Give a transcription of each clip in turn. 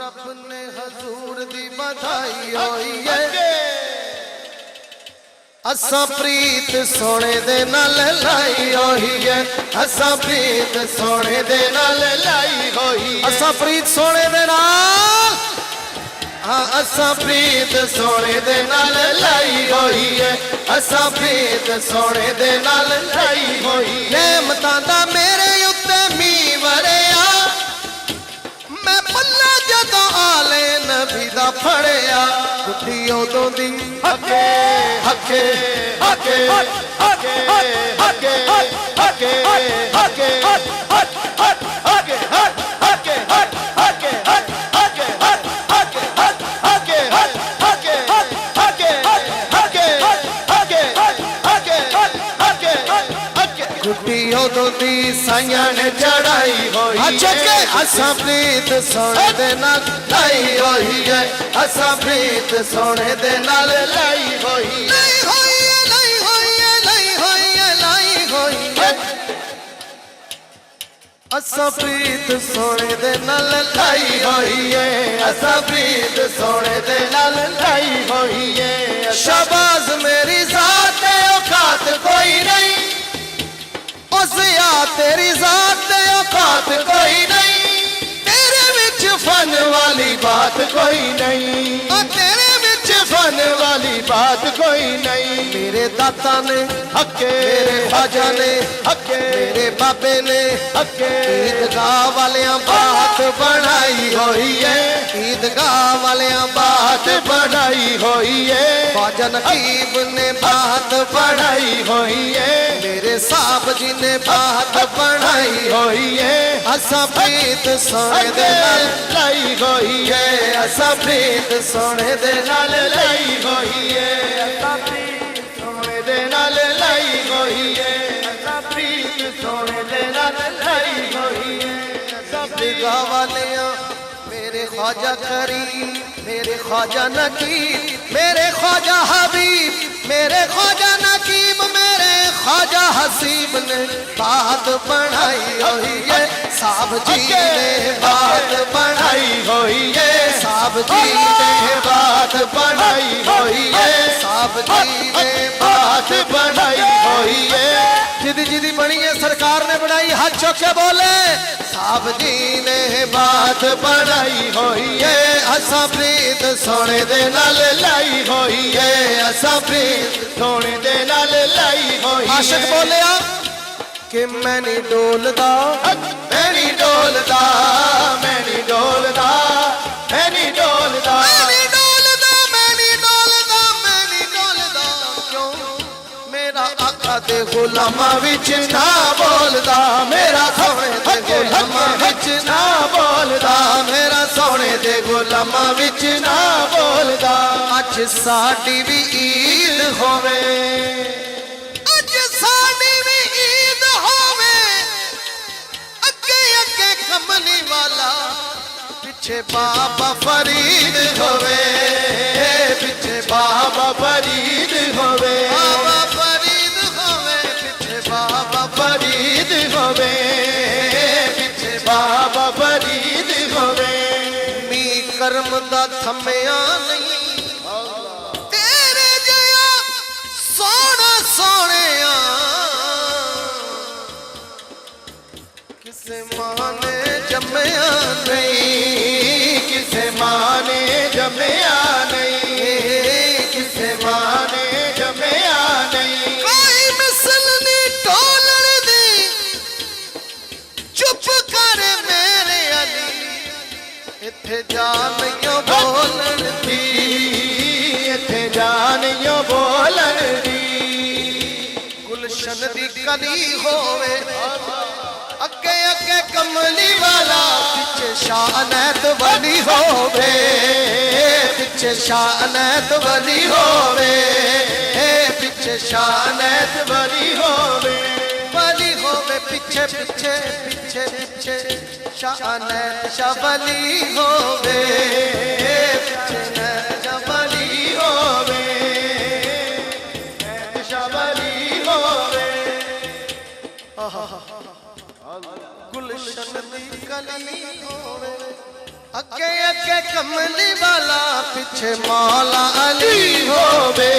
रब ने हजूर दी बधाई होई है असा प्रीत सोने दे नाल लाई होई है असा प्रीत सोने दे नाल लाई होई असा प्रीत सोने दे नाल हाँ असा प्रीत सोने दे नाल लाई होई है असा प्रीत सोने दे नाल लाई होई है नेमतां दा मेरे उत्ते मी वरिया मैं पल्ला जदों आले नबी दा फड़िया गुड्डी उदों दी हके हके हके हके हके हके हके साइया ने चढ़ाई होई है असा प्रीत सोने दे नाल लाई होई है असा प्रीत सोने दे नाल लाई होई लाई होई लाई होई लाई होई लाई होई है असा प्रीत सोने दे नाल लाई होई है असा प्रीत सोने दे नाल लाई होई है शाबाश मेरी जात औकात कोई नहीं तेरी जात औकात कोई नहीं तेरे विच फन वाली बात कोई नहीं तेरे विच फन वाली बात कोई नहीं मेरे दाता ने हके मेरे ख्वाजा ने हके मेरे बाबे ने हके ईदगाह वालियां बात बनाई होई है ईदगाह वालियां बात बनाई होई है ख्वाजा नकीब ने बात बनाई होई है मेरे साहब जी ने बात बनाई होई है असा प्रीत सोने दे नाल लाई होई है असा प्रीत सोने दे नाल लाई होई है असा प्रीत सोने दे नाल लाई होई है असा प्रीत सोने दे नाल लाई होई है सब ईदगाह वालियां मेरे ख्वाजा करीम मेरे ख्वाजा नकीब मेरे ख्वाजा हबीब मेरे ख्वाजा नकीब मेरे ख्वाजा हसीब ने बात बनाई होई है साहब जी ने बात बनाई होई है साहब जी ने बात बनाई होई है साहब जी ने बात बनाई होई है जिदी जिदी बनी है सरकार ने बनाई हाथ चौक के बोले साहब जी ने बात बनाई होई है असा प्रीत सोने दे नाल लाई होई है असा प्रीत सोने दे नाल लाई होई आशिक बोलिया कि मैं नहीं डोलदा मैं नहीं डोलदा मैं नहीं डोलदा मैं नहीं डोलदा मैं नहीं डोलदा मैं नहीं डोलदा मैं नहीं डोलदा क्यों मेरा आका दे गुलामां विच ना बोलदा मेरा सोने दे गुलामां विच ना बोलदा मेरा सोने दे गुलामां विच ना बोलदा अज साडी भी ईद होवे अज साडी भी ईद होवे अगे अगे कमली वाला पीछे बाबा फरीद होवे पीछे बाबा फरीद होवे बाबा फरीद होवे पीछे बाबा फरीद होवे पीछे बाबा फरीद होवे मी कर्म दा थम्या नहीं तेरे जया सोना सोने किसे मां ने जमया नहीं किसे मां ने जमया नहीं किसे मां ने जमया नहीं कोई मिसल नहीं टोलण दी चुप कर मेरे अली इत्थे जान यो बोलन दी इत्थे जान यो बोलन दी गुलशन दी कली होवे अगे अगे कमली वाला पीछे शानैत वली होवे पीछे शानैत वली होवे पीछे शानैत वली होवे पीछे पीछे पीछे पीछे शानैत शबली होवे पीछे नैत शबली होवे नैत शबली होवे गुलशन दी कली होवे अगे अगे कमली वाला पीछे मौला अली होवे,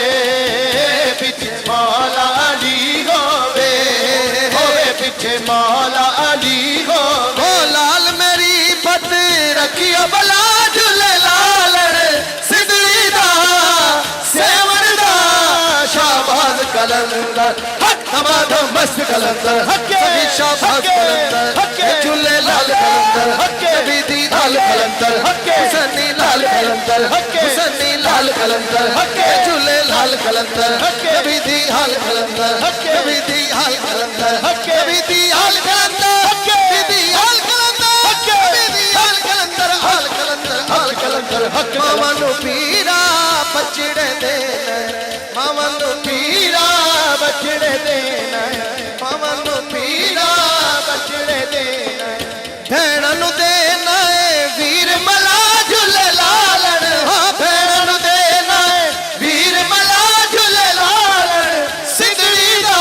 पीछे मौला अली होवे, पीछे मौला अली हो। लाल मेरी पत रखियो बला झूले लाल सिदड़ी दा सेवन दा शाबाज कलंदर धमाधम मस्त कलंदर शाबाज कलंदर झूले लाल कलंदर नबी दी लाल कलंदर हुसैनी लाल कलंदर हुसैनी लाल कलंदर झूले लाल कलंदर नबी दी हाल कलंदर नबी दी हाल कलंदर नबी दी हाल कलंदर नबी दी हाल कलंदर नबी दी हाल कलंदर हाल कलंदर हाल कलंदर मामा नु पीरा बचड़े देना मामा नु पीरा बचड़े देना मामा नु पीरा बचड़े देना भैणा नु देना वीर मला झूले लालन हाँ भैणा नु देना वीर मला झूले लालन सिदड़ी दा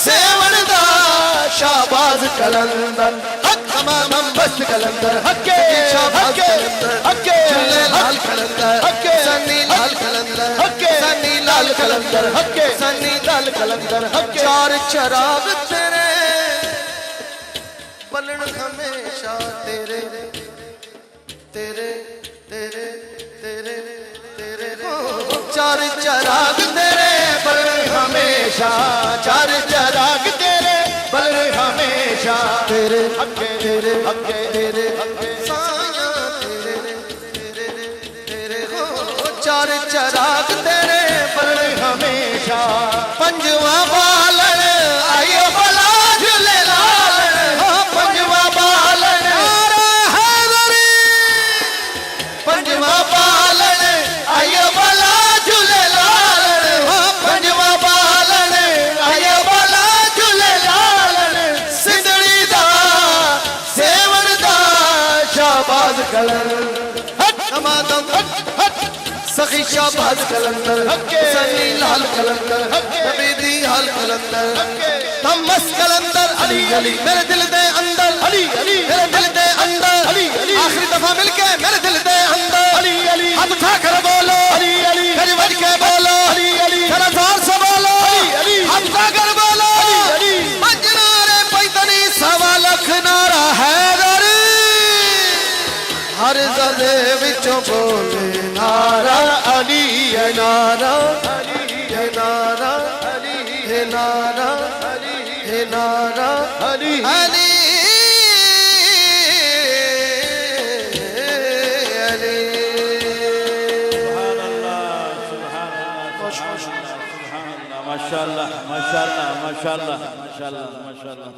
सेवन दा शाबाज कलंदर तमाम मस्त कलंदर शाबाज कलंदर झूले लाल कलंदर सनी लाल कलंदर सनी लाल कलंदर सनी लाल कलंदर चार चराग तेरे बलन हमेशा तेरे तेरे तेरे तेरे तेरे चार चराग तेरे बलन हमेशा चार चराग तेरे बलन हमेशा तेरे अगे तेरे अगे तेरे साया तेरे तेरे तेरे चार चराग तेरे बलन हमेशा पंजवा बालन आयो बला झूले लाल पंजवा बालन पंजवा बालन आयो बला झूले लाल पंजवा बालन आयो बला झूले लाल सिदड़ी दा सेवन दा शाबाज कलंदर सखी शाबाज कलंदर सनी लाल कलंदर नबी दी हाल कलंदर थमस कलंदर अली अली मेरे दिल दे अंदर अली अली मेरे दिल दे अंदर अली अली आखिरी दफा मिलके मेरे दिल दे अंदर अली अली हाथ उठा कर बोलो अली अली मेरी बज के बोलो अली अली जरा जोर से बोलो अली अली हाथ उठा कर बोलो अली अली मंजना रे पैतनी सवा लख नारा हैदर हर जदे विचों बोले नारा अली है नारा अली है नारा अली है नारा अली है नारा अली अली अली माशाअल्लाह माशाअल्लाह माशाअल्लाह माशाअल्लाह माशाअल्लाह।